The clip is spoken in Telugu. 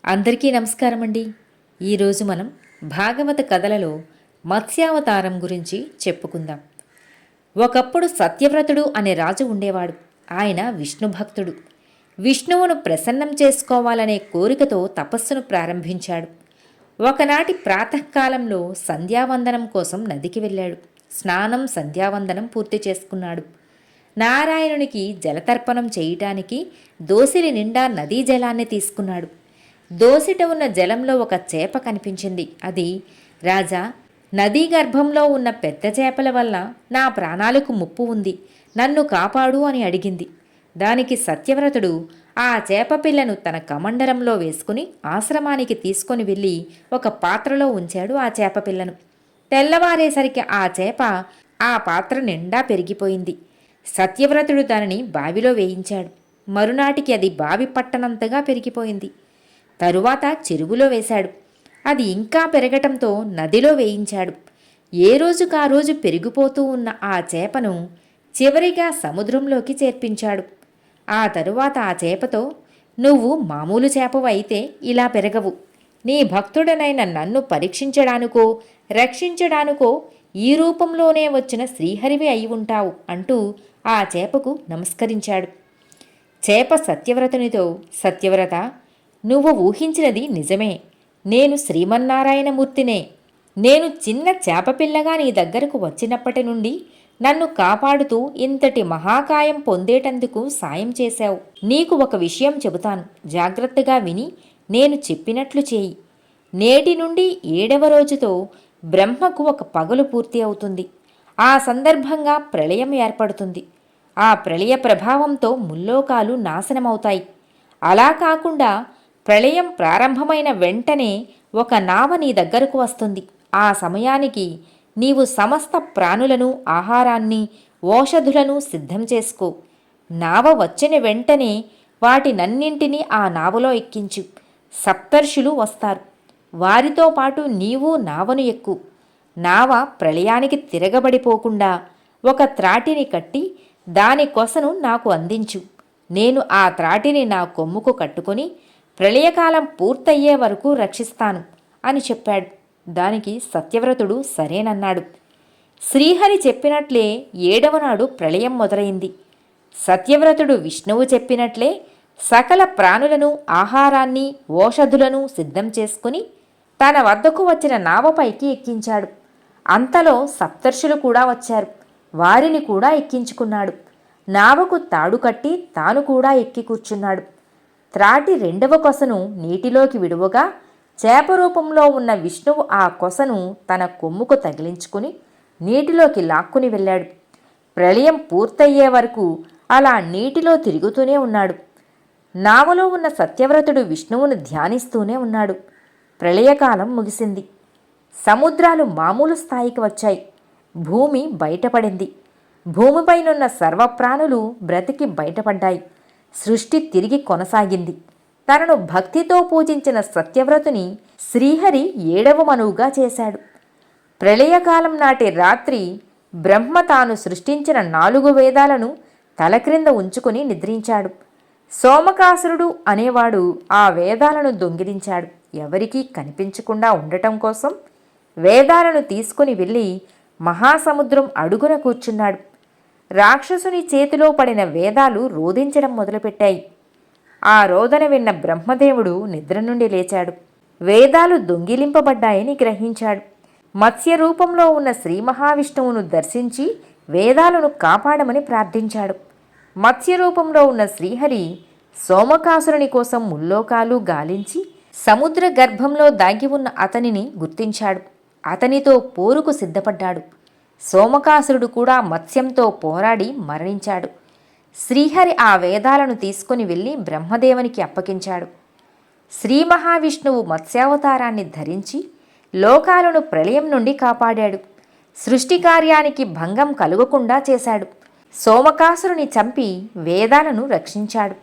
అందరికీ నమస్కారం అండి. ఈరోజు మనం భాగవత కథలలో మత్స్యావతారం గురించి చెప్పుకుందాం. ఒకప్పుడు సత్యవ్రతుడు అనే రాజు ఉండేవాడు. ఆయన విష్ణు భక్తుడు. విష్ణువును ప్రసన్నం చేసుకోవాలనే కోరికతో తపస్సును ప్రారంభించాడు. ఒకనాటి ప్రాతకాలంలో సంధ్యావందనం కోసం నదికి వెళ్ళాడు. స్నానం సంధ్యావందనం పూర్తి చేసుకున్నాడు. నారాయణునికి జలతర్పణం చేయటానికి దోసిలి నిండా నదీ జలాన్ని తీసుకున్నాడు. దోసిట ఉన్న జలంలో ఒక చేప కనిపించింది. అది, రాజా, నదీ గర్భంలో ఉన్న పెద్ద చేపల వల్ల నా ప్రాణాలకు ముప్పు ఉంది, నన్ను కాపాడు అని అడిగింది. దానికి సత్యవ్రతుడు ఆ చేప పిల్లను తన కమండలంలో వేసుకుని ఆశ్రమానికి తీసుకొని వెళ్ళి ఒక పాత్రలో ఉంచాడు. ఆ చేప పిల్లను తెల్లవారేసరికి ఆ చేప ఆ పాత్ర నిండా పెరిగిపోయింది. సత్యవ్రతుడు దానిని బావిలో వేయించాడు. మరునాటికి అది బావి పట్టనంతగా పెరిగిపోయింది. తరువాత చెరువులో వేశాడు. అది ఇంకా పెరగటంతో నదిలో వేయించాడు. ఏ రోజుకా రోజు పెరిగిపోతూ ఉన్న ఆ చేపను చివరిగా సముద్రంలోకి చేర్పించాడు. ఆ తరువాత ఆ చేపతో, నువ్వు మామూలు చేపవు అయితే ఇలా పెరగవు, నీ భక్తుడనైన నన్ను పరీక్షించడానికో రక్షించడానికో ఈ రూపంలోనే వచ్చిన శ్రీహరివి అయి ఉంటావు అంటూ ఆ చేపకు నమస్కరించాడు. చేప సత్యవ్రతునితో, సత్యవ్రత, నువ్వు ఊహించినది నిజమే. నేను శ్రీమన్నారాయణమూర్తినే. నేను చిన్న చేపపిల్లగా నీ దగ్గరకు వచ్చినప్పటి నుండి నన్ను కాపాడుతూ ఇంతటి మహాకాయం పొందేటందుకు సాయం చేశావు. నీకు ఒక విషయం చెబుతాను, జాగ్రత్తగా విని నేను చెప్పినట్లు చేయి. నేటి నుండి 7వ రోజుతో బ్రహ్మకు ఒక పగలు పూర్తి అవుతుంది. ఆ సందర్భంగా ప్రళయం ఏర్పడుతుంది. ఆ ప్రళయ ప్రభావంతో ముల్లోకాలు నాశనమవుతాయి. అలా కాకుండా ప్రళయం ప్రారంభమైన వెంటనే ఒక నావ నీ దగ్గరకు వస్తుంది. ఆ సమయానికి నీవు సమస్త ప్రాణులను, ఆహారాన్ని, ఓషధులను సిద్ధం చేసుకో. నావ వచ్చిన వెంటనే వాటినన్నింటినీ ఆ నావలో ఎక్కించు. సప్తర్షులు వస్తారు. వారితో పాటు నీవు నావను ఎక్కు. నావ ప్రళయానికి తిరగబడిపోకుండా ఒక త్రాటిని కట్టి దాని కొసను నాకు అందించు. నేను ఆ త్రాటిని నా కొమ్ముకు కట్టుకొని ప్రళయకాలం పూర్తయ్యే వరకు రక్షిస్తాను అని చెప్పాడు. దానికి సత్యవ్రతుడు సరేనన్నాడు. శ్రీహరి చెప్పినట్లే 7వ నాడు ప్రళయం మొదలైంది. సత్యవ్రతుడు విష్ణువు చెప్పినట్లే సకల ప్రాణులను, ఆహారాన్ని, ఓషధులను సిద్ధం చేసుకుని తన వద్దకు వచ్చిన నావపైకి ఎక్కించాడు. అంతలో సప్తర్షులు కూడా వచ్చారు. వారిని కూడా ఎక్కించుకున్నాడు. నావకు తాడు కట్టి తాను కూడా ఎక్కి కూర్చున్నాడు. త్రాటి 2వ కొసను నీటిలోకి విడువగా చేప రూపంలో ఉన్న విష్ణువు ఆ కొసను తన కొమ్ముకు తగిలించుకుని నీటిలోకి లాక్కుని వెళ్ళాడు. ప్రళయం పూర్తయ్యే వరకు అలా నీటిలో తిరుగుతూనే ఉన్నాడు. నావలో ఉన్న సత్యవ్రతుడు విష్ణువును ధ్యానిస్తూనే ఉన్నాడు. ప్రళయకాలం ముగిసింది. సముద్రాలు మామూలు స్థాయికి వచ్చాయి. భూమి బయటపడింది. భూమిపైనున్న సర్వప్రాణులు బ్రతికి బయటపడ్డాయి. సృష్టి తిరిగి కొనసాగింది. తనను భక్తితో పూజించిన సత్యవ్రతుని శ్రీహరి 7వ మనువుగా చేశాడు. ప్రళయకాలం నాటి రాత్రి బ్రహ్మ తాను సృష్టించిన 4 వేదాలను తలక్రింద ఉంచుకుని నిద్రించాడు. సోమకాసురుడు అనేవాడు ఆ వేదాలను దొంగిలించాడు. ఎవరికీ కనిపించకుండా ఉండటం కోసం వేదాలను తీసుకుని వెళ్ళి మహాసముద్రం అడుగున కూర్చున్నాడు. రాక్షసుని చేతిలో పడిన వేదాలు రోదించడం మొదలుపెట్టాయి. ఆ రోదన విన్న బ్రహ్మదేవుడు నిద్ర నుండి లేచాడు. వేదాలు దొంగిలింపబడ్డాయని గ్రహించాడు. మత్స్య రూపంలో ఉన్న శ్రీ మహావిష్ణువును దర్శించి వేదాలను కాపాడమని ప్రార్థించాడు. మత్స్య రూపంలో ఉన్న శ్రీహరి సోమకాసురుని కోసం ముల్లోకాలు గాలించి సముద్ర గర్భంలో దాగి ఉన్న అతనిని గుర్తించాడు. అతనితో పోరుకు సిద్ధపడ్డాడు. సోమకాసురుడు కూడా మత్స్యంతో పోరాడి మరణించాడు. శ్రీహరి ఆ వేదాలను తీసుకుని వెళ్ళి బ్రహ్మదేవునికి అప్పగించాడు. శ్రీ మహావిష్ణువు మత్స్యావతారాన్ని ధరించి లోకాలను ప్రళయం నుండి కాపాడాడు. సృష్టి కార్యానికి భంగం కలుగకుండా చేశాడు. సోమకాసురుని చంపి వేదాలను రక్షించాడు.